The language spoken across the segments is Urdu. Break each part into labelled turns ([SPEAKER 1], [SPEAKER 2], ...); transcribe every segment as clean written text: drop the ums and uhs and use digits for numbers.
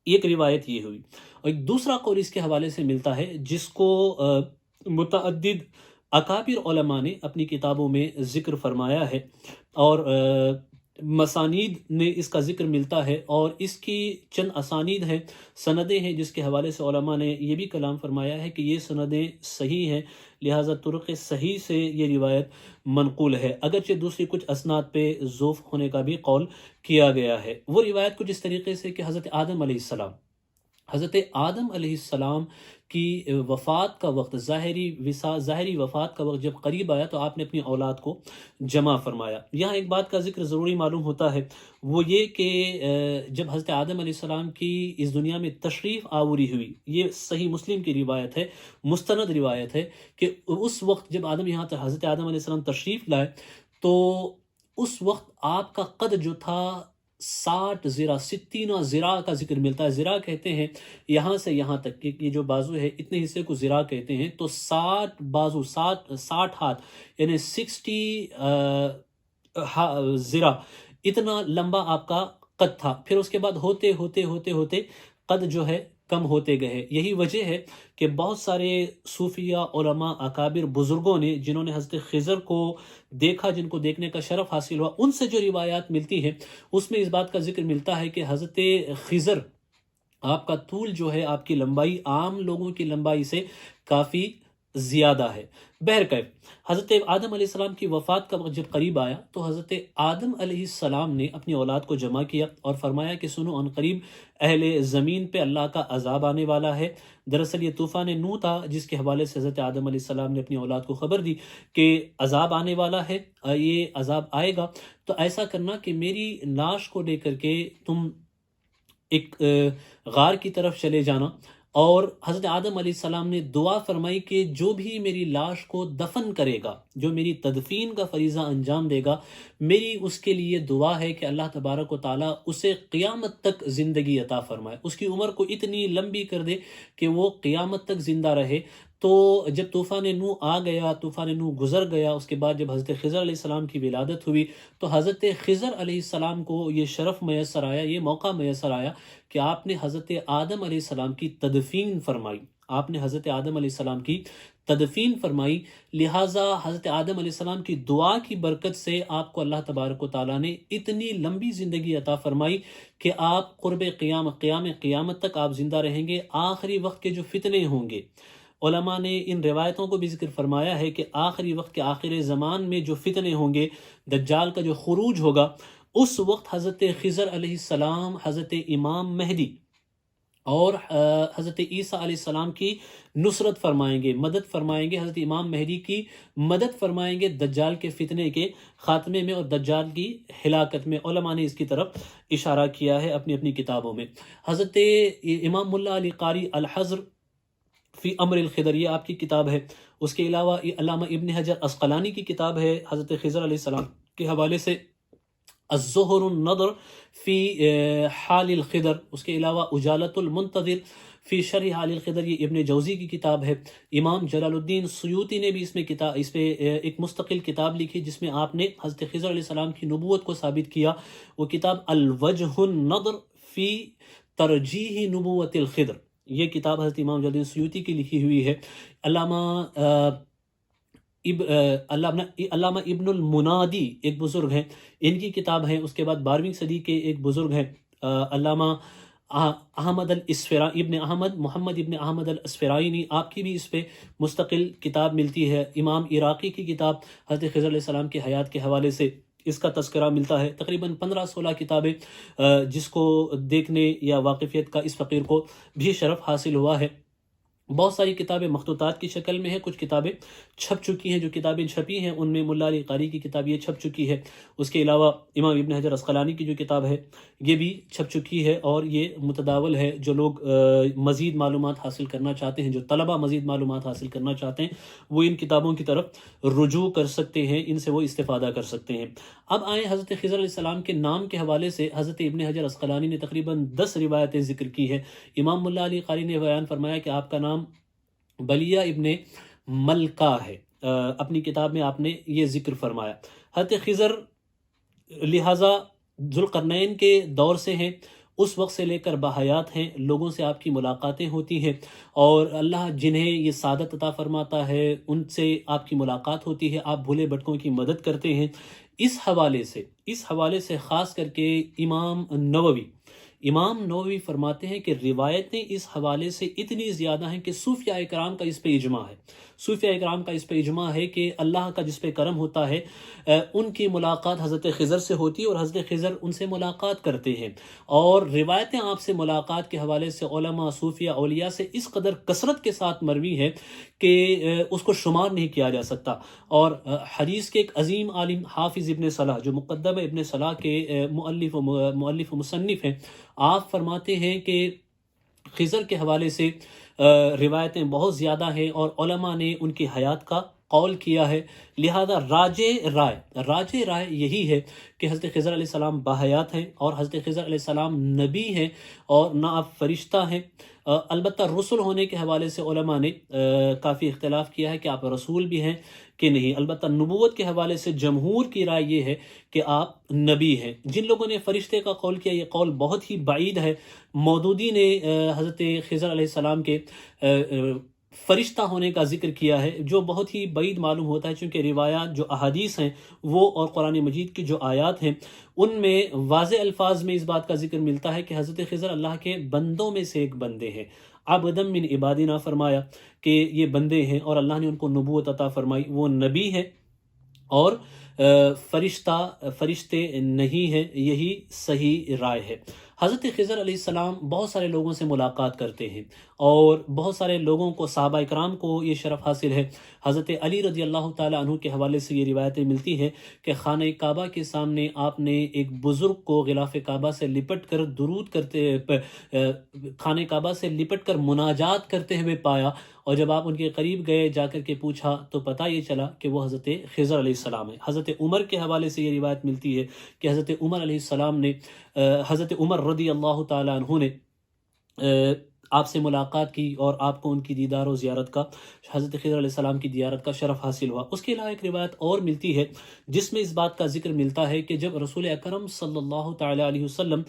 [SPEAKER 1] ایک روایت یہ ہوئی، اور ایک دوسرا قول اس کے حوالے سے ملتا ہے جس کو متعدد اکابر علماء نے اپنی کتابوں میں ذکر فرمایا ہے، اور مسانید نے اس کا ذکر ملتا ہے، اور اس کی چند اسانید ہیں، سندیں ہیں، جس کے حوالے سے علماء نے یہ بھی کلام فرمایا ہے کہ یہ سندیں صحیح ہیں، لہٰذا طرق صحیح سے یہ روایت منقول ہے، اگرچہ دوسری کچھ اسناد پہ ضعف ہونے کا بھی قول کیا گیا ہے۔ وہ روایت کچھ اس طریقے سے کہ حضرت آدم علیہ السلام کی وفات کا وقت، ظاہری وفات کا وقت جب قریب آیا تو آپ نے اپنی اولاد کو جمع فرمایا۔ یہاں ایک بات کا ذکر ضروری معلوم ہوتا ہے، وہ یہ کہ جب حضرت آدم علیہ السلام کی اس دنیا میں تشریف آوری ہوئی، یہ صحیح مسلم کی روایت ہے، مستند روایت ہے، کہ اس وقت جب حضرت آدم علیہ السلام تشریف لائے تو اس وقت آپ کا قد جو تھا 60 ذراع، 60 ذراع کا ذکر ملتا ہے۔ ذراع کہتے ہیں یہاں سے یہاں تک کہ یہ جو بازو ہے، اتنے حصے کو ذراع کہتے ہیں، تو 60 بازو، 60 ہاتھ، یعنی 60 ذراع، اتنا لمبا آپ کا قد تھا۔ پھر اس کے بعد ہوتے ہوتے ہوتے ہوتے قد جو ہے کم ہوتے گئے۔ یہی وجہ ہے کہ بہت سارے صوفیہ، علماء، اکابر، بزرگوں نے جنہوں نے حضرت خضر کو دیکھا، جن کو دیکھنے کا شرف حاصل ہوا، ان سے جو روایات ملتی ہیں اس میں اس بات کا ذکر ملتا ہے کہ حضرت خضر آپ کا طول جو ہے، آپ کی لمبائی عام لوگوں کی لمبائی سے کافی زیادہ ہے۔ بہرکیف حضرت آدم علیہ السلام کی وفات کا وقت جب قریب آیا تو حضرت آدم علیہ السلام نے اپنی اولاد کو جمع کیا اور فرمایا کہ سنو، ان قریب اہل زمین پہ اللہ کا عذاب آنے والا ہے۔ دراصل یہ طوفان نوح تھا جس کے حوالے سے حضرت آدم علیہ السلام نے اپنی اولاد کو خبر دی کہ عذاب آنے والا ہے، یہ عذاب آئے گا، تو ایسا کرنا کہ میری لاش کو لے کر کے تم ایک غار کی طرف چلے جانا، اور حضرت آدم علیہ السلام نے دعا فرمائی کہ جو بھی میری لاش کو دفن کرے گا، جو میری تدفین کا فریضہ انجام دے گا، میری اس کے لیے دعا ہے کہ اللہ تبارک و تعالیٰ اسے قیامت تک زندگی عطا فرمائے، اس کی عمر کو اتنی لمبی کر دے کہ وہ قیامت تک زندہ رہے۔ تو جب طوفان نوح آ گیا، طوفان نوح گزر گیا، اس کے بعد جب حضرت خضر علیہ السلام کی ولادت ہوئی تو حضرت خضر علیہ السلام کو یہ شرف میسر آیا، یہ موقع میسر آیا کہ آپ نے حضرت آدم علیہ السلام کی تدفین فرمائی، آپ نے حضرت آدم علیہ السلام کی تدفین فرمائی، لہٰذا حضرت آدم علیہ السلام کی دعا کی برکت سے آپ کو اللہ تبارک و تعالیٰ نے اتنی لمبی زندگی عطا فرمائی کہ آپ قرب قیامت تک آپ زندہ رہیں گے۔ آخری وقت کے جو فتنے ہوں گے، علماء نے ان روایتوں کو بھی ذکر فرمایا ہے کہ آخری وقت کے آخر زمان میں جو فتنے ہوں گے، دجال کا جو خروج ہوگا، اس وقت حضرت خضر علیہ السلام، حضرت امام مہدی اور حضرت عیسیٰ علیہ السلام کی نصرت فرمائیں گے، مدد فرمائیں گے، حضرت امام مہدی کی مدد فرمائیں گے دجال کے فتنے کے خاتمے میں اور دجال کی ہلاکت میں۔ علماء نے اس کی طرف اشارہ کیا ہے اپنی اپنی کتابوں میں۔ حضرت امام ملا علی قاری الحضر فی امر الخضر، یہ آپ کی کتاب ہے۔ اس کے علاوہ علامہ ابن حجر عسقلانی کی کتاب ہے حضرت خضر علیہ السلام کے حوالے سے، الزہر النظر فی حال الخضر۔ اس کے علاوہ اجالۃ المنتظر فی شرح حال الخضر، یہ ابن جوزی کی کتاب ہے۔ امام جلال الدین سیوطی نے بھی اس پہ ایک مستقل کتاب لکھی جس میں آپ نے حضرت خضر علیہ السلام کی نبوت کو ثابت کیا، وہ کتاب الوجہ النظر فی ترجیح نبوت الخضر، یہ کتاب حضرت امام جلال الدین سیوطی کی لکھی ہوئی ہے۔ علامہ ابن المنادی ایک بزرگ ہیں، ان کی کتاب ہے۔ اس کے بعد 12ویں صدی کے ایک بزرگ ہیں علامہ احمد ابن احمد، محمد ابن احمد الاسفرائینی، آپ کی بھی اس پہ مستقل کتاب ملتی ہے۔ امام عراقی کی کتاب حضرت خضر علیہ السلام کی حیات کے حوالے سے اس کا تذکرہ ملتا ہے۔ تقریباً 15-16 کتابیں جس کو دیکھنے یا واقفیت کا اس فقیر کو بھی شرف حاصل ہوا ہے۔ بہت ساری کتابیں مخطوطات کی شکل میں ہیں، کچھ کتابیں چھپ چکی ہیں۔ جو کتابیں چھپی ہیں ان میں ملا علی قاری کی کتاب یہ چھپ چکی ہے، اس کے علاوہ امام ابن حجر عسقلانی کی جو کتاب ہے یہ بھی چھپ چکی ہے، اور یہ متداول ہے۔ جو لوگ مزید معلومات حاصل کرنا چاہتے ہیں، جو طلبہ مزید معلومات حاصل کرنا چاہتے ہیں، وہ ان کتابوں کی طرف رجوع کر سکتے ہیں، ان سے وہ استفادہ کر سکتے ہیں۔ اب آئیں حضرت خضر علیہ السلام کے نام کے حوالے سے حضرت ابن حجر عسقلانی نے تقریباً 10 روایتیں ذکر کی ہے۔ امام ملا علی قاری نے بیان فرمایا کہ آپ کا نام بلیہ ابن ملکہ ہے، اپنی کتاب میں آپ نے یہ ذکر فرمایا۔ حضرت خضر لہٰذا ذوالقرنین کے دور سے ہیں، اس وقت سے لے کر بحیات ہیں، لوگوں سے آپ کی ملاقاتیں ہوتی ہیں، اور اللہ جنہیں یہ سعادت عطا فرماتا ہے ان سے آپ کی ملاقات ہوتی ہے، آپ بھولے بھٹکوں کی مدد کرتے ہیں۔ اس حوالے سے خاص کر کے امام نووی فرماتے ہیں کہ روایتیں اس حوالے سے اتنی زیادہ ہیں کہ صوفیاء کرام کا اس پہ اجماع ہے، کہ اللہ کا جس پہ کرم ہوتا ہے ان کی ملاقات حضرت خضر سے ہوتی ہے، اور حضرت خضر ان سے ملاقات کرتے ہیں، اور روایتیں آپ سے ملاقات کے حوالے سے علماء، صوفیاء، اولیاء سے اس قدر کثرت کے ساتھ مروی ہے کہ اس کو شمار نہیں کیا جا سکتا۔ اور حدیث کے ایک عظیم عالم حافظ ابن صلاح، جو مقدمہ ابن صلاح کے مؤلف و مصنف ہیں، آپ فرماتے ہیں کہ خضر کے حوالے سے روایتیں بہت زیادہ ہیں، اور علماء نے ان کی حیات کا قول کیا ہے، لہذا راجع رائے یہی ہے کہ حضرت خضر علیہ السلام باحیات ہیں، اور حضرت خضر علیہ السلام نبی ہیں اور نہ آپ فرشتہ ہیں۔ البتہ رسول ہونے کے حوالے سے علماء نے کافی اختلاف کیا ہے کہ آپ رسول بھی ہیں کہ نہیں۔ البتہ نبوت کے حوالے سے جمہور کی رائے یہ ہے کہ آپ نبی ہیں۔ جن لوگوں نے فرشتے کا قول کیا، یہ قول بہت ہی بعید ہے۔ مودودی نے حضرت خضر علیہ السلام کے فرشتہ ہونے کا ذکر کیا ہے، جو بہت ہی بعید معلوم ہوتا ہے، چونکہ روایات جو احادیث ہیں وہ اور قرآن مجید کی جو آیات ہیں ان میں واضح الفاظ میں اس بات کا ذکر ملتا ہے کہ حضرت خضر اللہ کے بندوں میں سے ایک بندے ہیں۔ عبدم من عبادنا فرمایا کہ یہ بندے ہیں، اور اللہ نے ان کو نبوت عطا فرمائی، وہ نبی ہیں اور فرشتے نہیں ہیں، یہی صحیح رائے ہے۔ حضرت خضر علیہ السلام بہت سارے لوگوں سے ملاقات کرتے ہیں، اور بہت سارے لوگوں کو، صحابہ اکرام کو یہ شرف حاصل ہے۔ حضرت علی رضی اللہ تعالی عنہ کے حوالے سے یہ روایتیں ملتی ہیں کہ خانہ کعبہ کے سامنے آپ نے ایک بزرگ کو غلاف کعبہ سے لپٹ کر خانہ کعبہ سے لپٹ کر مناجات کرتے ہوئے پایا، اور جب آپ ان کے قریب گئے، جا کر کے پوچھا تو پتہ یہ چلا کہ وہ حضرت خضر علیہ السلام ہے۔ حضرت عمر کے حوالے سے یہ روایت ملتی ہے کہ حضرت عمر علیہ السلام نے حضرت عمر رضی اللہ تعالی عنہ نے آپ سے ملاقات کی، اور آپ کو ان کی دیدار و زیارت کا، حضرت خضر علیہ السلام کی زیارت کا شرف حاصل ہوا۔ اس کے علاوہ ایک روایت اور ملتی ہے جس میں اس بات کا ذکر ملتا ہے کہ جب رسول اکرم صلی اللہ تعالی علیہ وسلم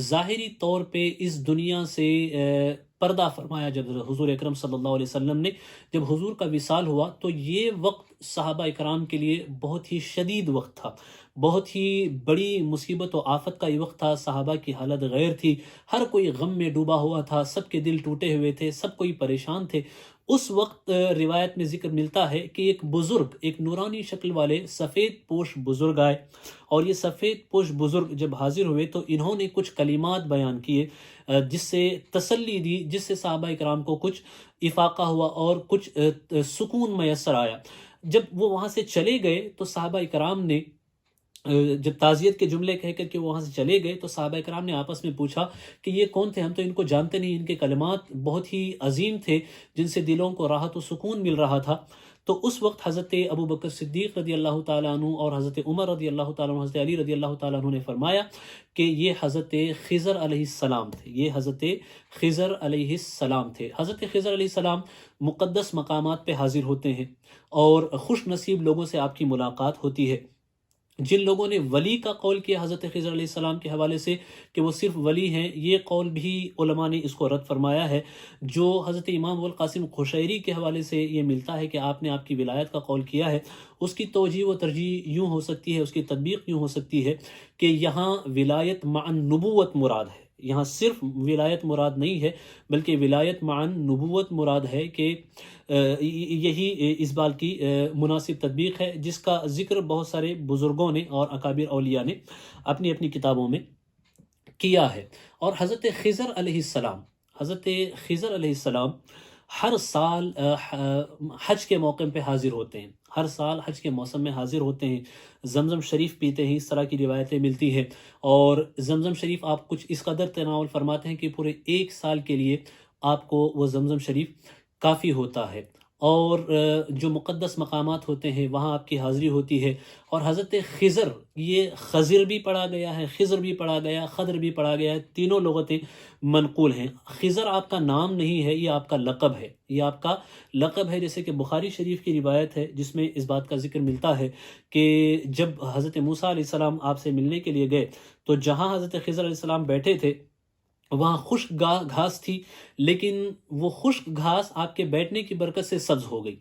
[SPEAKER 1] ظاہری طور پہ اس دنیا سے پردہ فرمایا، جب حضور اکرم صلی اللہ علیہ وسلم نے، جب حضور کا وصال ہوا، تو یہ وقت صحابہ اکرام کے لیے بہت ہی شدید وقت تھا، بہت ہی بڑی مصیبت و آفت کا یہ وقت تھا۔ صحابہ کی حالت غیر تھی، ہر کوئی غم میں ڈوبا ہوا تھا، سب کے دل ٹوٹے ہوئے تھے، سب کوئی پریشان تھے۔ اس وقت روایت میں ذکر ملتا ہے کہ ایک بزرگ، ایک نورانی شکل والے سفید پوش بزرگ آئے، اور یہ سفید پوش بزرگ جب حاضر ہوئے تو انہوں نے کچھ کلمات بیان کیے جس سے تسلی دی، جس سے صحابہ اکرام کو کچھ افاقہ ہوا اور کچھ سکون میسر آیا۔ جب وہ وہاں سے چلے گئے تو صحابہ اکرام نے جب تعزیت کے جملے کہہ کر کے وہاں سے چلے گئے تو صحابہ کرام نے آپس میں پوچھا کہ یہ کون تھے، ہم تو ان کو جانتے نہیں، ان کے کلمات بہت ہی عظیم تھے جن سے دلوں کو راحت و سکون مل رہا تھا۔ تو اس وقت حضرت ابو بکر صدیق رضی اللہ تعالیٰ عنہ اور حضرت عمر رضی اللہ تعالیٰ عنہ، حضرت علی رضی اللہ تعالیٰ عنہ نے فرمایا کہ یہ حضرت خضر علیہ السلام تھے، یہ حضرت خضر علیہ السلام تھے۔ حضرت خضر علیہ السلام مقدس مقامات پہ حاضر ہوتے ہیں، اور خوش نصیب لوگوں سے آپ کی ملاقات ہوتی ہے۔ جن لوگوں نے ولی کا قول کیا حضرت خضر علیہ السلام کے حوالے سے کہ وہ صرف ولی ہیں، یہ قول بھی علماء نے اس کو رد فرمایا ہے۔ جو حضرت امام ابوالقاسم قشیری کے حوالے سے یہ ملتا ہے کہ آپ نے آپ کی ولایت کا قول کیا ہے، اس کی توجیہ و ترجیح یوں ہو سکتی ہے، اس کی تطبیق یوں ہو سکتی ہے کہ یہاں ولایت مع نبوت مراد ہے، یہاں صرف ولایت مراد نہیں ہے بلکہ ولایت مع نبوت مراد ہے، کہ یہی اس بات کی مناسب تطبیق ہے، جس کا ذکر بہت سارے بزرگوں نے اور اکابر اولیاء نے اپنی اپنی کتابوں میں کیا ہے۔ اور حضرت خضر علیہ السلام ہر سال حج کے موقع پہ حاضر ہوتے ہیں، ہر سال حج کے موسم میں حاضر ہوتے ہیں، زمزم شریف پیتے ہیں، اس طرح کی روایتیں ملتی ہیں۔ اور زمزم شریف آپ کچھ اس قدر تناول فرماتے ہیں کہ پورے ایک سال کے لیے آپ کو وہ زمزم شریف کافی ہوتا ہے، اور جو مقدس مقامات ہوتے ہیں وہاں آپ کی حاضری ہوتی ہے۔ اور حضرت خضر، یہ خضر بھی پڑھا گیا ہے، خضر بھی پڑھا گیا، خضر بھی پڑھا گیا ہے، تینوں لغتیں منقول ہیں۔ خضر آپ کا نام نہیں ہے، یہ آپ کا لقب ہے، یہ آپ کا لقب ہے۔ جیسے کہ بخاری شریف کی روایت ہے جس میں اس بات کا ذکر ملتا ہے کہ جب حضرت موسیٰ علیہ السلام آپ سے ملنے کے لیے گئے تو جہاں حضرت خضر علیہ السلام بیٹھے تھے وہاں خشک گھاس تھی، لیکن وہ خشک گھاس آپ کے بیٹھنے کی برکت سے سبز ہو گئی،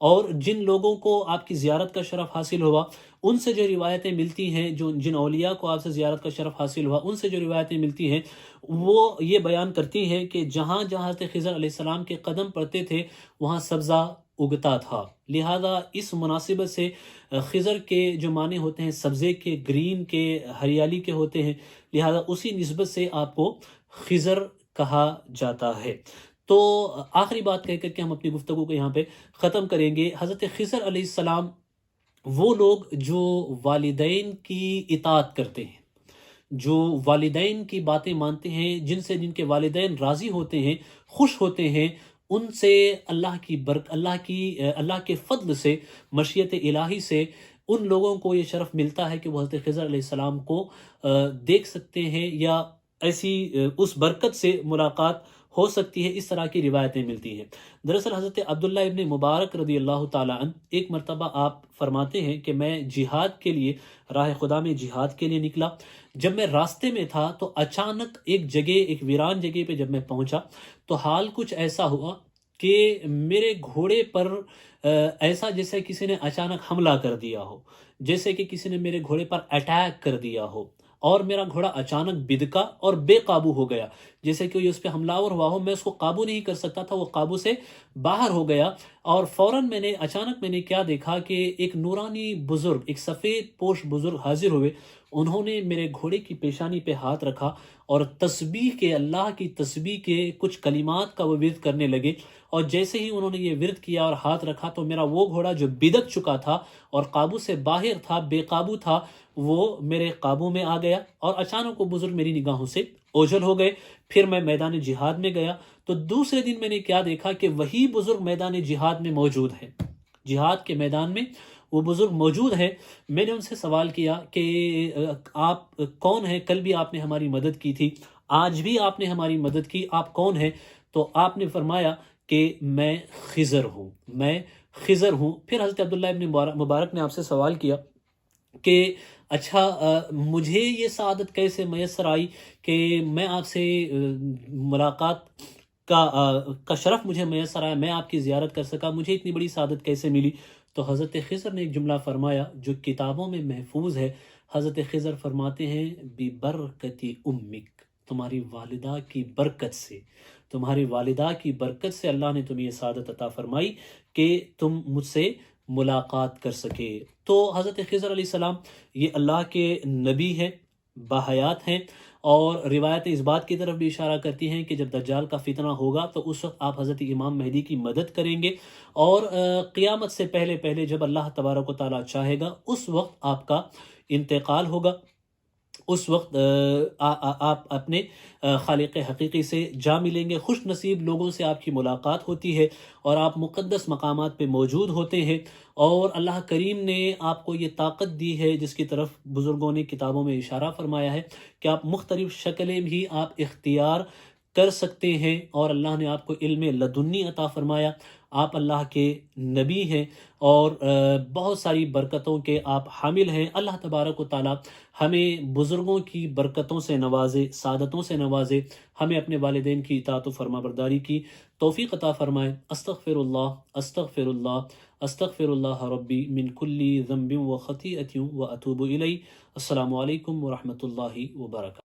[SPEAKER 1] اور جن لوگوں کو آپ کی زیارت کا شرف حاصل ہوا ان سے جو روایتیں ملتی ہیں، جن اولیاء کو آپ سے زیارت کا شرف حاصل ہوا ان سے جو روایتیں ملتی ہیں، وہ یہ بیان کرتی ہیں کہ جہاں جہاں حضرت خضر علیہ السلام کے قدم پڑتے تھے وہاں سبزہ اگتا تھا۔ لہذا اس مناسبت سے خضر کے جو معنی ہوتے ہیں سبزے کے، گرین کے، ہریالی کے ہوتے ہیں، لہذا اسی نسبت سے آپ کو خضر کہا جاتا ہے۔ تو آخری بات کہہ کر کے ہم اپنی گفتگو کو یہاں پہ ختم کریں گے۔ حضرت خضر علیہ السلام وہ لوگ جو والدین کی اطاعت کرتے ہیں، جو والدین کی باتیں مانتے ہیں، جن کے والدین راضی ہوتے ہیں، خوش ہوتے ہیں، ان سے اللہ کے فضل سے، مشیت الہی سے ان لوگوں کو یہ شرف ملتا ہے کہ وہ حضرت خضر علیہ السلام کو دیکھ سکتے ہیں، یا ایسی اس برکت سے ملاقات ہو سکتی ہے۔ اس طرح کی روایتیں ملتی ہیں۔ دراصل حضرت عبداللہ ابن مبارک رضی اللہ تعالیٰ عنہ ایک مرتبہ آپ فرماتے ہیں کہ میں جہاد کے لیے، راہ خدا میں جہاد کے لیے نکلا۔ جب میں راستے میں تھا تو اچانک ایک ویران جگہ پہ جب میں پہنچا تو حال کچھ ایسا ہوا کہ میرے گھوڑے پر ایسا جیسے کسی نے اچانک حملہ کر دیا ہو، جیسے کہ کسی نے میرے گھوڑے پر اٹیک کر دیا ہو، اور میرا گھوڑا اچانک بدکا اور بے قابو ہو گیا، جیسے کہ اس پہ حملہ آور ہوا ہو، میں اس کو قابو نہیں کر سکتا تھا، وہ قابو سے باہر ہو گیا۔ اور فوراً اچانک میں نے کیا دیکھا کہ ایک نورانی بزرگ، ایک سفید پوش بزرگ حاضر ہوئے۔ انہوں نے میرے گھوڑے کی پیشانی پہ ہاتھ رکھا اور اللہ کی تسبیح کے کچھ کلمات کا وہ ورد کرنے لگے، اور جیسے ہی انہوں نے یہ ورد کیا اور ہاتھ رکھا تو میرا وہ گھوڑا جو بدک چکا تھا اور قابو سے باہر تھا، بے قابو تھا، وہ میرے قابو میں آ گیا، اور اچانک وہ بزرگ میری نگاہوں سے اوجھل ہو گئے۔ پھر میں میدان جہاد میں گیا تو دوسرے دن میں نے کیا دیکھا کہ وہی بزرگ میدان جہاد میں موجود ہے، جہاد کے میدان میں وہ بزرگ موجود ہے۔ میں نے ان سے سوال کیا کہ آپ کون ہیں؟ کل بھی آپ نے ہماری مدد کی تھی، آج بھی آپ نے ہماری مدد کی، آپ کون ہیں؟ تو آپ نے فرمایا کہ میں خضر ہوں، میں خضر ہوں۔ پھر حضرت عبداللہ ابن مبارک نے آپ سے سوال کیا کہ اچھا مجھے یہ سعادت کیسے میسر آئی کہ میں آپ سے ملاقات کا شرف مجھے میسر آیا، میں آپ کی زیارت کر سکا، مجھے اتنی بڑی سعادت کیسے ملی؟ تو حضرت خضر نے ایک جملہ فرمایا جو کتابوں میں محفوظ ہے۔ حضرت خضر فرماتے ہیں بِبَرْکَتِ أُمِّک، تمہاری والدہ کی برکت سے، تمہاری والدہ کی برکت سے اللہ نے تمہیں یہ سعادت عطا فرمائی کہ تم مجھ سے ملاقات کر سکے۔ تو حضرت خضر علیہ السلام یہ اللہ کے نبی ہیں، باحیات ہیں، اور روایتیں اس بات کی طرف بھی اشارہ کرتی ہیں کہ جب دجال کا فتنہ ہوگا تو اس وقت آپ حضرت امام مہدی کی مدد کریں گے، اور قیامت سے پہلے پہلے جب اللہ تبارک و تعالیٰ چاہے گا اس وقت آپ کا انتقال ہوگا، اس وقت آپ اپنے خالق حقیقی سے جا ملیں گے، خوش نصیب لوگوں سے آپ کی ملاقات ہوتی ہے، اور آپ مقدس مقامات پہ موجود ہوتے ہیں، اور اللہ کریم نے آپ کو یہ طاقت دی ہے جس کی طرف بزرگوں نے کتابوں میں اشارہ فرمایا ہے کہ آپ مختلف شکلیں بھی آپ اختیار کر سکتے ہیں، اور اللہ نے آپ کو علم لدنی عطا فرمایا، آپ اللہ کے نبی ہیں، اور بہت ساری برکتوں کے آپ حامل ہیں۔ اللہ تبارک و تعالی ہمیں بزرگوں کی برکتوں سے نوازے، سعادتوں سے نوازے، ہمیں اپنے والدین کی اطاعت و فرما برداری کی توفیق عطا فرمائے۔ استغفر اللہ، استغفر اللہ، استغفر اللہ ربی من کل ذنب و خطیئۃ و اتوب الیہ۔ السلام علیکم ورحمۃ اللہ وبرکاتہ۔